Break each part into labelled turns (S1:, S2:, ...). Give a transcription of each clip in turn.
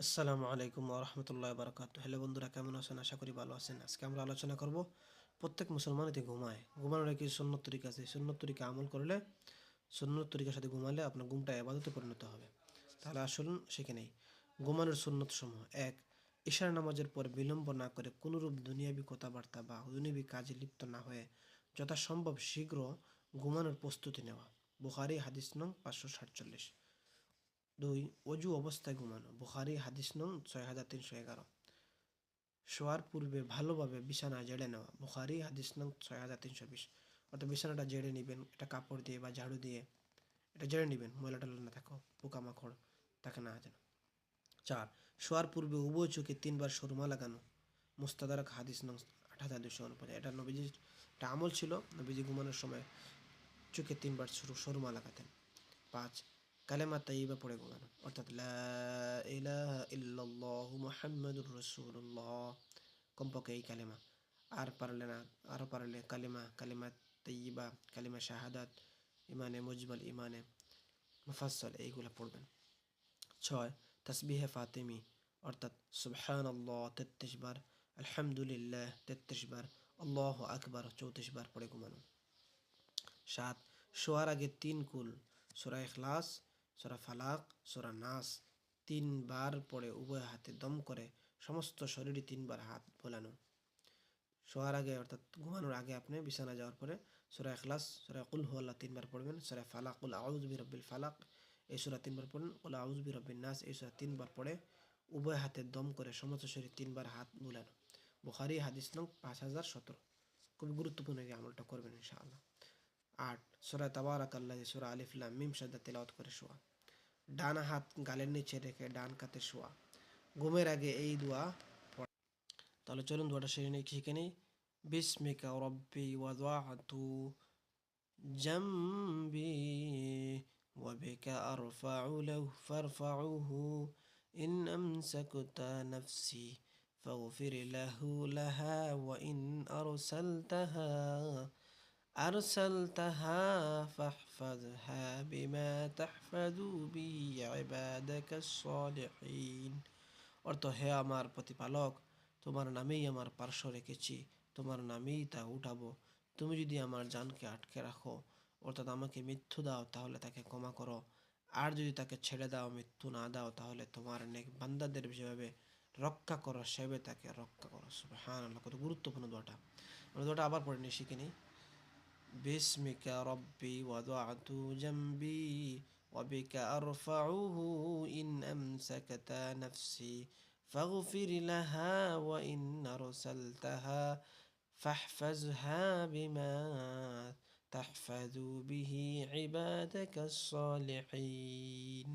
S1: আসসালামু আলাইকুম ওয়া রাহমাতুল্লাহি ওয়া বারাকাতুহু। হ্যালো বন্ধুরা, কেমন আছেন? আশা করি ভালো আছেন। আজকে আমরা আলোচনা করব প্রত্যেক মুসলমান এতে ঘুমায়। ঘুমানোর কি সুন্নত তরিকা আছে? সুন্নত তরিকা আমল করলে, সুন্নত তরিকার সাথে ঘুমালে আপনার ঘুমটা ইবাদতে পরিণত হবে। তাহলে আসুন শিখে নেই। ঘুমানোর সুন্নত সমূহ: ১. ইশার নামাজের পর বিলম্ব না করে কোনরূপ দুনিয়াবি কথাবার্তা বা দুনিয়াবি কাজে লিপ্ত না হয়ে যথাসম্ভব শীঘ্র ঘুমানোর প্রস্তুতি নেওয়া। বুখারী হাদিস নং ৫৪৭। ২. অজু অবস্থায় ঘুমানো। বুখারী হাদিস নং ৬৩১১। শোয়ার পূর্বে ভালোভাবে বিছানা ঝেড়ে নেওয়া। বুখারী হাদিস নং ৬৩২০। অর্থাৎ বিছানাটা ঝেড়ে নেবেন, এটা কাপড় দিয়ে বা ঝাড়ু দিয়ে এটা ঝেড়ে নেবেন, ময়লা টয়লা না থাকো, পোকামাকড় থাকে না যেন। ৪. শোয়ার পূর্বে উভয় চোখে ৩ বার সুরমা লাগানো। মুস্তাদরাক হাদিস নং ৮২৪৯। এটা নবীজির একটা আমল ছিল, নবীজি ঘুমানোর সময় চোখে ৩ বার সুরমা লাগাতেন। ৫. কালেমা তাইয়্যিবা পড়ে ঘুমানো, অর্থাৎ লা ইলাহা ইল্লাল্লাহু মুহাম্মাদুর রাসূলুল্লাহ, কমপক্ষে এই কালেমা। আর পারলে না, আরও পারলে কালেমা তাইয়্যিবা, কালেমা শাহাদাত, ইমানে মুজমাল, ইমানে মুফাসসাল এইগুলো পড়বেন। ৬. তাসবিহে ফাতিমি, অর্থাৎ সুবহানাল্লাহ ৩৩ বার, আলহামদুলিল্লাহ ৩৩ বার, আল্লাহু আকবার ৩৪ বার পড়ে ঘুমানো। ৭. শোয়ার আগে ৩ কুল সূরা ইখলাস, সূরা ফালাক, সূরা নাস ৩ বার পড়ে উভয় হাতে দম করে সমস্ত শরীরে ৩ বার হাত বোলানো। শোয়ার আগে অর্থাৎ ঘুমানোর আগে আপনি বিছানা যাওয়ার পরে সূরা ইখলাস, সূরা কুল হুয়াল্লাহ ৩ বার পড়বেন, সূরা ফালাক, কুল আউযু বিরাব্বিল ফালাক এই সূরা ৩ বার পড়ুন, কুল আউযু বিরাব্বিন নাস এই সূরা ৩ বার পড়ে উভয় হাতে দম করে সমস্ত শরীর ৩ বার হাত বোলানো। বুখারী হাদিস নং ৫০১৭। খুবই গুরুত্বপূর্ণ এই আমলটা করবেন ইনশাআল্লাহ। ৮. সূরা তাবারাকাল্লাযী, সূরা আলিফ লাম মিম সাজদা তেলাওয়াত করে শোয়া। ডান হাত গালের নিচে রেখে ডান কাতে শোয়া। ঘুমের আগে এই দোয়া পড়া। তাহলে চলুন দোয়াটা শিখে নেই। বিসমিকা রব্বি ওয়াদাআতু জামবি ওয়া বিকা আরফাউ লাহু ফারফাউহু ইন আমসাকতা নাফসি ফাগফির লাহু লাহা ওয়া ইন أرسلتها فاحفظها بما تحفظ به عبادك الصالحين। অর্থ: হে আমার প্রতিপালক, তোমার নামেই আমার পার্শ্ব রেখেছি, তোমার নামেই তা উঠাবো। তুমি যদি আমার জানকে আটকে রাখো, অর্থাৎ আমাকে মৃত্যু দাও, তাহলে তাকে ক্ষমা করো। আর যদি তাকে ছেড়ে দাও, মৃত্যু না দাও, তাহলে তোমার নেক বান্দাদের যেভাবে রক্ষা করো সেভাবে তাকে রক্ষা করো। সুবহানাল্লাহ, কত গুরুত্বপূর্ণ দোয়াটা। আমরা দোয়াটা আবার পড়ে নিই, শিখে নিই। باسمك ربي وضعت جنبي وبك أرفعه إن أمسكت نفسي فاغفر لها وإن أرسلتها فاحفظها بما تحفظ به عبادك الصالحين।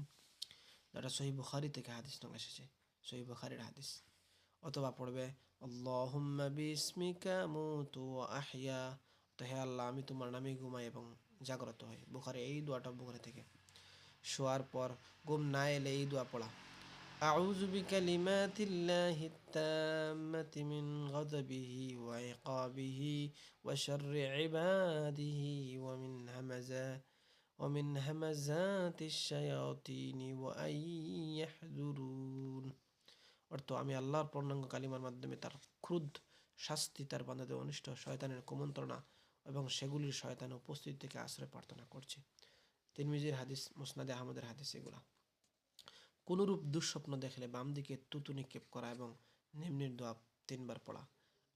S1: এটা সহিহ বুখারী থেকে হাদিস নং এসেছে, সহিহ বুখারীর হাদিস। অথবা পড়বে আল্লাহুম্মা বিসমিকা মুতু ওয়া আহইয়া, তো হে আল্লাহ, আমি তোমার নামে ঘুমাই এবং জাগ্রত হই। বুখারী এই দোয়াটা বুখারী থেকে। শোয়ার পর ঘুম না এলে এই দোয়া পড়া: আউযু বিকালিমাতিল্লাহি তাম্মাতি মিন গাযাবিহি ওয়া ইকাবিহি ওয়া শাররি ইবাদিহি ওয়া মিন হামাযাতিশ শায়াতিনি ওয়া আন ইয়াহযুরুন। অর্থ: আমি আল্লাহর পূর্ণাঙ্গ কালিমার মাধ্যমে তার ক্রোধ, শাস্তি, তার বান্দাদের অনিষ্ট, শয়তানের কুমন্ত্রণা এবং সেগুলির শয়তানের উপস্থিতি থেকে আশ্রয় প্রার্থনা করছি। তিরমিজির হাদিস, মুসনাদে আহমদের হাদিস এগুলা। কোনরূপ দুঃস্বপ্ন দেখলে বাম দিকে থুতু নিক্ষেপ করা এবং নিম্নের দোয়া ৩ বার পড়া: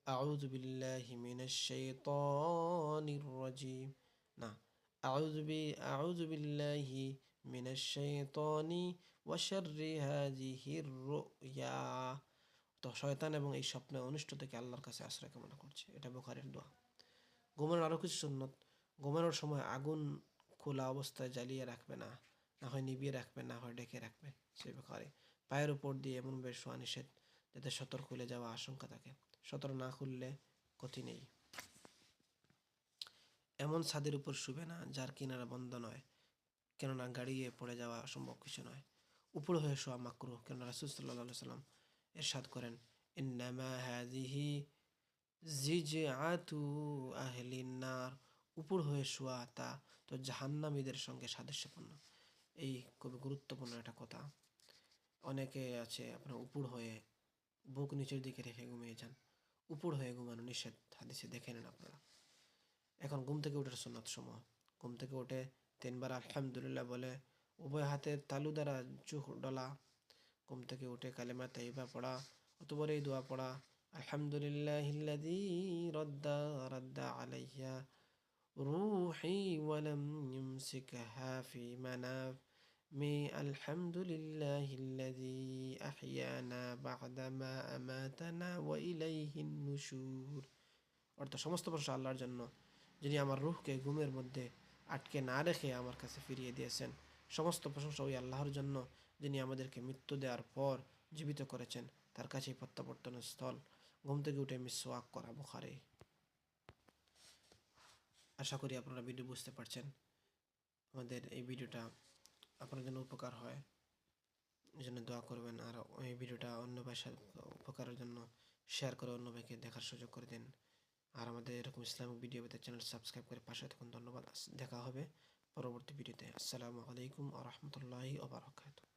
S1: আউযু বিল্লাহি মিনাশ শাইতানির রাজিম, না, আউযু বিল্লাহি মিনাশ শাইতানি ওয়া শাররি হাযিহির রুয়া, তো শয়তান এবং এই স্বপ্নের অনিষ্ট থেকে আল্লাহর কাছে আশ্রয় কামনা করছে। এটা বুখারীর দোয়া। ঘুমানোর আরও কিছু সুন্নত: ঘুমানোর সময় আগুন খোলা অবস্থায় জ্বালিয়ে রাখবে না, না হয় নিভিয়ে রাখবে, না হয় ডেকে রাখবে। সেই বুখারী। পায়ের উপর দিয়ে এমনভাবে শোয়া নিষেধ যাতে সতর খুলে যাওয়া আশঙ্কা থাকে। সতর না খুললে ক্ষতি নেই। এমন ছাদের উপর শুবে না যার কিনারা বন্ধ নয়, কেননা গাড়িয়ে পড়ে যাওয়া অসম্ভব কিছু নয়। উপর হয়ে শোয়া মাকরুহ, কেননা রাসূল সাল্লাল্লাহু আলাইহি ওয়াসাল্লাম ইরশাদ করেন, ইন্নামা হাযিহি জিজআতু আহলিন নার, উপর হয়ে শোয়া তা তো জাহান্নামীদের সঙ্গে সাদৃশ্যপূর্ণ। এই খুবই গুরুত্বপূর্ণ একটা কথা। অনেকে আছে আপনার উপুড় হয়ে বুক নিচের দিকে রেখে ঘুমিয়ে যান। উপুড় হয়ে ঘুমানো নিষেধ, হাদিসে দেখে নেন আপনারা। এখন ঘুম থেকে ওঠার সুন্নাত সমূহ: ঘুম থেকে উঠে 3 বার আলহামদুলিল্লাহ বলে উভয় হাতের তালু দ্বারা চোখ ডলা, ঘুম থেকে উঠে কালেমা তাইয়্যিবা পড়া অথবা এই দোয়া পড়া: আলহামদুলিল্লাহিল্লাযী রাদ্দা আলাইয়া রূহি ওয়ালাম ইউমসিকহা ফি মানামি আলহামদুলিল্লাহিল্লাযী আহইয়ানা বা'দা মা আমাতানা ওয়া ইলাইহিন নুশুর। অর্থাৎ সমস্ত প্রশংসা আল্লাহর জন্য, যিনি আমার রূহকে ঘুমের মধ্যে আটকে না রেখে আমার কাছে ফিরিয়ে দিয়েছেন। সমস্ত প্রশংসা ওই আল্লাহর জন্য, যিনি আমাদেরকে মৃত্যু দেওয়ার পর জীবিত করেছেন। তার কাছেই প্রত্যাবর্তনের স্থল। ঘুম থেকে উঠে মিসওয়াক করা, বুখারী। আশা করি আপনারা ভিডিও বুঝতে পারছেন। আমাদের এই ভিডিওটা আপনার জন্য উপকার হয়, এই জন্য দোয়া করবেন। আর এই ভিডিওটা অন্য ভাষার উপকারের জন্য শেয়ার করে অন্য ভাইকে দেখার সুযোগ করে দিন। আর আমাদের এরকম ইসলামিক ভিডিও পেতে চ্যানেল সাবস্ক্রাইব করে পাশে থাকুন। ধন্যবাদ। দেখা হবে পরবর্তী ভিডিওতে। আসসালামু আলাইকুম ওয়া রাহমাতুল্লাহি ওয়া বারাকাতুহু।